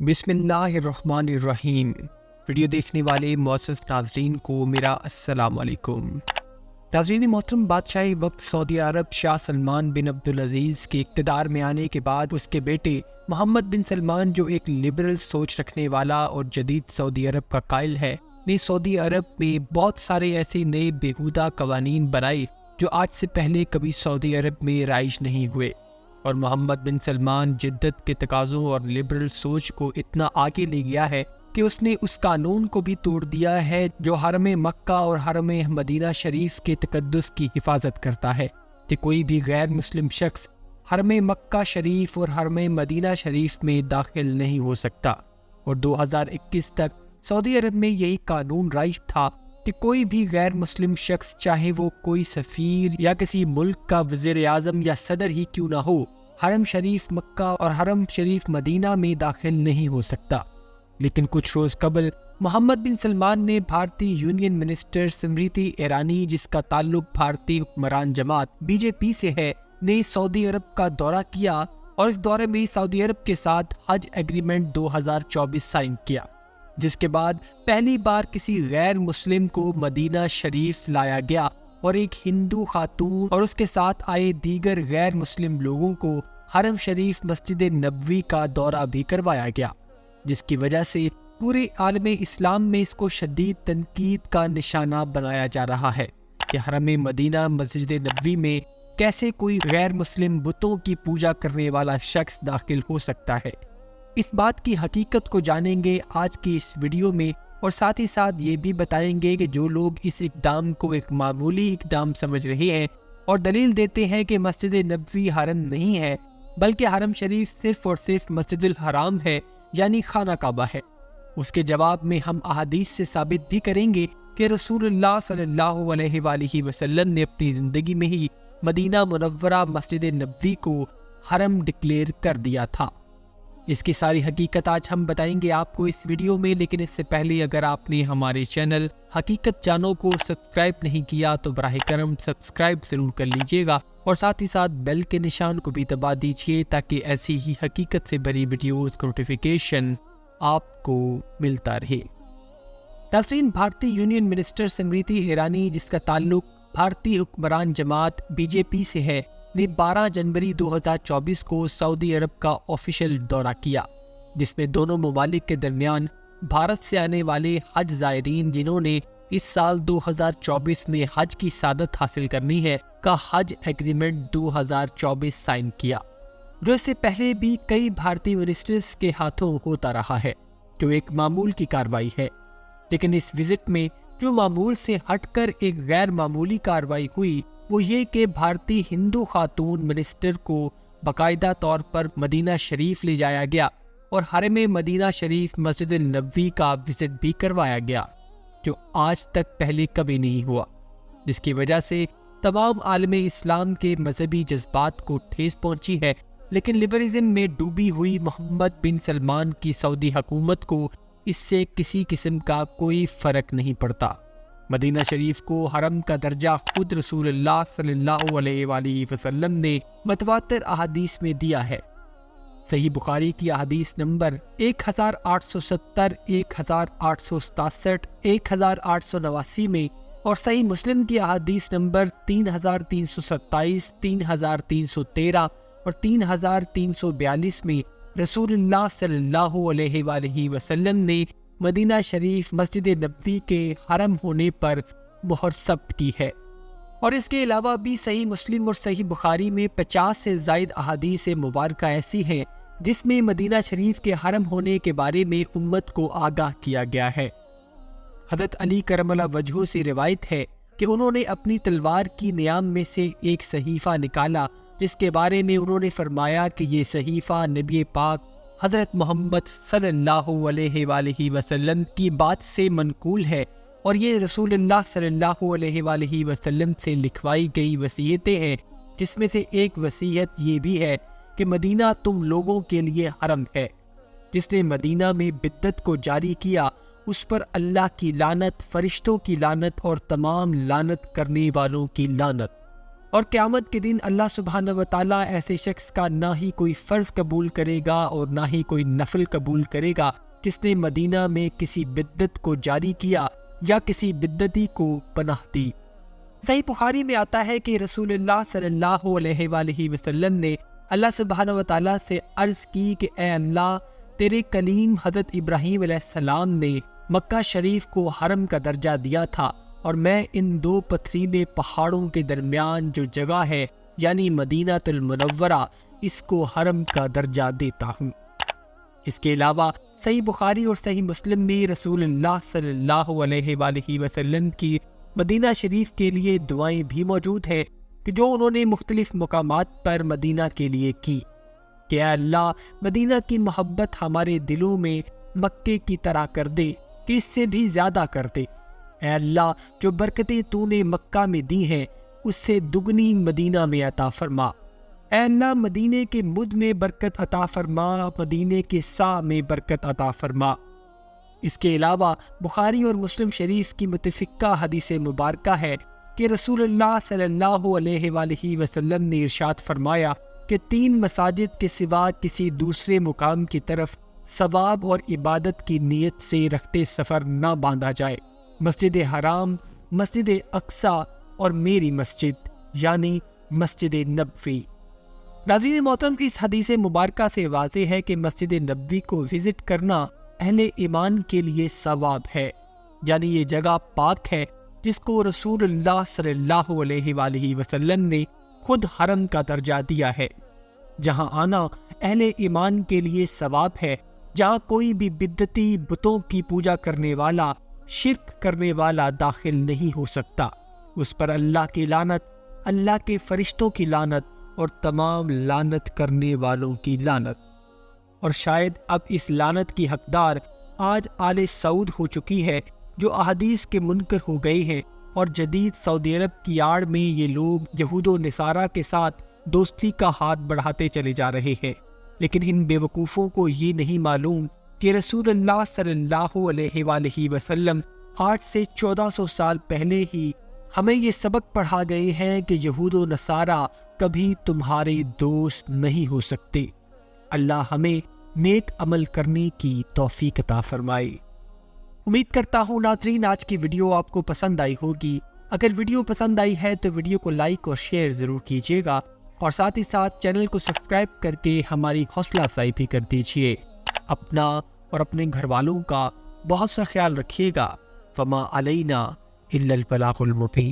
بسم اللہ الرحمن الرحیم۔ ویڈیو دیکھنے والے معزز ناظرین کو میرا السلام علیکم۔ ناظرین محترم، بادشاہ وقت سعودی عرب شاہ سلمان بن عبدالعزیز کے اقتدار میں آنے کے بعد اس کے بیٹے محمد بن سلمان، جو ایک لبرل سوچ رکھنے والا اور جدید سعودی عرب کا قائل ہے، نے سعودی عرب میں بہت سارے ایسے نئے بیہودہ قوانین بنائے جو آج سے پہلے کبھی سعودی عرب میں رائج نہیں ہوئے، اور محمد بن سلمان جدت کے تقاضوں اور لبرل سوچ کو اتنا آگے لے گیا ہے کہ اس نے اس قانون کو بھی توڑ دیا ہے جو حرم مکہ اور حرم مدینہ شریف کے تقدس کی حفاظت کرتا ہے، کہ کوئی بھی غیر مسلم شخص حرم مکہ شریف اور حرم مدینہ شریف میں داخل نہیں ہو سکتا۔ اور 2021 تک سعودی عرب میں یہی قانون رائج تھا کہ کوئی بھی غیر مسلم شخص، چاہے وہ کوئی سفیر یا کسی ملک کا وزیر اعظم یا صدر ہی کیوں نہ ہو، حرم شریف مکہ اور حرم شریف مدینہ میں داخل نہیں ہو سکتا۔ لیکن کچھ روز قبل محمد بن سلمان نے بھارتی یونین منسٹر سمرتی ایرانی، جس کا تعلق بھارتی حکمران جماعت BJP سے ہے، نے سعودی عرب کا دورہ کیا اور اس دورے میں سعودی عرب کے ساتھ حج ایگریمنٹ 2024 سائن کیا، جس کے بعد پہلی بار کسی غیر مسلم کو مدینہ شریف لایا گیا اور ایک ہندو خاتون اور اس کے ساتھ آئے دیگر غیر مسلم لوگوں کو حرم شریف مسجد نبوی کا دورہ بھی کروایا گیا، جس کی وجہ سے پورے عالم اسلام میں اس کو شدید تنقید کا نشانہ بنایا جا رہا ہے کہ حرم مدینہ مسجد نبوی میں کیسے کوئی غیر مسلم بتوں کی پوجا کرنے والا شخص داخل ہو سکتا ہے۔ اس بات کی حقیقت کو جانیں گے آج کی اس ویڈیو میں، اور ساتھ ہی ساتھ یہ بھی بتائیں گے کہ جو لوگ اس اقدام کو ایک معمولی اقدام سمجھ رہے ہیں اور دلیل دیتے ہیں کہ مسجد نبوی حرم نہیں ہے بلکہ حرم شریف صرف اور صرف مسجد الحرام ہے، یعنی خانہ کعبہ ہے، اس کے جواب میں ہم احادیث سے ثابت بھی کریں گے کہ رسول اللہ صلی اللہ علیہ وآلہ وسلم نے اپنی زندگی میں ہی مدینہ منورہ مسجد نبوی کو حرم ڈکلیئر کر دیا تھا۔ اس کی ساری حقیقت آج ہم بتائیں گے آپ کو اس ویڈیو میں، لیکن اس سے پہلے اگر آپ نے ہمارے چینل حقیقت جانو کو سبسکرائب نہیں کیا تو براہ کرم سبسکرائب ضرور کر لیجئے گا، اور ساتھ ہی ساتھ بیل کے نشان کو بھی دبا دیجئے تاکہ ایسی ہی حقیقت سے بھری ویڈیوز کا نوٹیفیکیشن آپ کو ملتا رہے۔ ناظرین، بھارتی یونین منسٹر سمرتی ایرانی، جس کا تعلق بھارتی حکمران جماعت BJP سے ہے، نے 12 جنوری 2024 کو سعودی عرب کا آفیشیل دورہ کیا، جس میں دونوں ممالک کے درمیان بھارت سے آنے والے حج زائرین جنہوں نے اس سال 2024 میں حج کی سعادت حاصل کرنی ہے کا حج ایگریمنٹ 2024 سائن کیا، جو اس سے پہلے بھی کئی بھارتی منسٹرز کے ہاتھوں ہوتا رہا ہے، جو ایک معمول کی کارروائی ہے۔ لیکن اس وزٹ میں جو معمول سے ہٹ کر ایک غیر معمولی کارروائی ہوئی وہ یہ کہ بھارتی ہندو خاتون منسٹر کو باقاعدہ طور پر مدینہ شریف لے جایا گیا اور حرم مدینہ شریف مسجد النبوی کا وزٹ بھی کروایا گیا، جو آج تک پہلے کبھی نہیں ہوا، جس کی وجہ سے تمام عالم اسلام کے مذہبی جذبات کو ٹھیس پہنچی ہے۔ لیکن لبرلزم میں ڈوبی ہوئی محمد بن سلمان کی سعودی حکومت کو اس سے کسی قسم کا کوئی فرق نہیں پڑتا۔ مدینہ شریف کو حرم کا درجہ خود رسول اللہ صلی اللہ علیہ وآلہ وسلم نے متواتر احادیث میں دیا ہے۔ صحیح بخاری کی احادیث نمبر 1870، 1867، 1889 میں، اور صحیح مسلم کی احادیث نمبر 3327، 3313 اور 3342 میں رسول اللہ صلی اللہ علیہ وآلہ وسلم نے مدینہ شریف مسجد نبوی کے حرم ہونے پر مہر ثبت کی ہے، اور اس کے علاوہ بھی صحیح مسلم اور صحیح بخاری میں 50 سے زائد احادیث مبارکہ ایسی ہیں جس میں مدینہ شریف کے حرم ہونے کے بارے میں امت کو آگاہ کیا گیا ہے۔ حضرت علی کرم اللہ وجہہ سے روایت ہے کہ انہوں نے اپنی تلوار کی نیام میں سے ایک صحیفہ نکالا جس کے بارے میں انہوں نے فرمایا کہ یہ صحیفہ نبی پاک حضرت محمد صلی اللہ علیہ وآلہ وسلم کی بات سے منقول ہے، اور یہ رسول اللہ صلی اللہ علیہ وآلہ وسلم سے لکھوائی گئی وصیتیں ہیں، جس میں سے ایک وصیت یہ بھی ہے کہ مدینہ تم لوگوں کے لیے حرم ہے۔ جس نے مدینہ میں بدعت کو جاری کیا اس پر اللہ کی لعنت، فرشتوں کی لعنت اور تمام لعنت کرنے والوں کی لعنت۔ اور قیامت کے دن اللہ سبحانہ و تعالیٰ ایسے شخص کا نہ ہی کوئی فرض قبول کرے گا اور نہ ہی کوئی نفل قبول کرے گا جس نے مدینہ میں کسی بدعت کو جاری کیا یا کسی بدعتی کو پناہ دی۔ صحیح بخاری میں آتا ہے کہ رسول اللہ صلی اللہ علیہ وآلہ وسلم نے اللہ سبحانہ و تعالیٰ سے عرض کی کہ اے اللہ، تیرے کلیم حضرت ابراہیم علیہ السلام نے مکہ شریف کو حرم کا درجہ دیا تھا، اور میں ان دو پتھریلے پہاڑوں کے درمیان جو جگہ ہے یعنی مدینہ المنورہ، اس کو حرم کا درجہ دیتا ہوں۔ اس کے علاوہ صحیح بخاری اور صحیح مسلم میں رسول اللہ صلی اللہ علیہ وآلہ وسلم کی مدینہ شریف کے لیے دعائیں بھی موجود ہیں کہ جو انہوں نے مختلف مقامات پر مدینہ کے لیے کی کہ اے اللہ، مدینہ کی محبت ہمارے دلوں میں مکے کی طرح کر دے کہ اس سے بھی زیادہ کر دے۔ اے اللہ، جو برکتیں تو نے مکہ میں دی ہیں اس سے دگنی مدینہ میں عطا فرما۔ اے اللہ، مدینے کے مد میں برکت عطا فرما، مدینے کے سا میں برکت عطا فرما۔ اس کے علاوہ بخاری اور مسلم شریف کی متفقہ حدیث مبارکہ ہے کہ رسول اللہ صلی اللہ علیہ وآلہ وسلم نے ارشاد فرمایا کہ 3 مساجد کے سوا کسی دوسرے مقام کی طرف ثواب اور عبادت کی نیت سے رخت سفر نہ باندھا جائے: مسجد حرام، مسجد اقصی اور میری مسجد یعنی مسجد نبوی۔ ناظرین محترم، اس حدیث مبارکہ سے واضح ہے کہ مسجد نبوی کو وزٹ کرنا اہل ایمان کے لیے ثواب ہے، یعنی یہ جگہ پاک ہے جس کو رسول اللہ صلی اللہ علیہ وآلہ وسلم نے خود حرم کا درجہ دیا ہے، جہاں آنا اہل ایمان کے لیے ثواب ہے، جہاں کوئی بھی بدعتی بتوں کی پوجا کرنے والا، شرک کرنے والا داخل نہیں ہو سکتا۔ اس پر اللہ کی لعنت، اللہ کے فرشتوں کی لعنت اور تمام لعنت کرنے والوں کی لعنت۔ اور شاید اب اس لعنت کی حقدار آج آل سعود ہو چکی ہے، جو احادیث کے منکر ہو گئے ہیں، اور جدید سعودی عرب کی آڑ میں یہ لوگ یہود و نصارہ کے ساتھ دوستی کا ہاتھ بڑھاتے چلے جا رہے ہیں۔ لیکن ان بیوقوفوں کو یہ نہیں معلوم کہ رسول اللہ صلی اللہ علیہ وآلہ وسلم 8 سے 1400 سال پہلے ہی ہمیں یہ سبق پڑھا گئے ہیں کہ یہود و نصارہ کبھی تمہارے دوست نہیں ہو سکتے۔ اللہ ہمیں نیک عمل کرنے کی توفیق عطا فرمائے۔ امید کرتا ہوں ناظرین آج کی ویڈیو آپ کو پسند آئی ہوگی۔ اگر ویڈیو پسند آئی ہے تو ویڈیو کو لائک اور شیئر ضرور کیجیے گا، اور ساتھ ہی ساتھ چینل کو سبسکرائب کر کے ہماری حوصلہ افزائی بھی کر دیجیے۔ اپنا اور اپنے گھر والوں کا بہت سا خیال رکھیے گا۔ فما علینا الا البلاغ المبین۔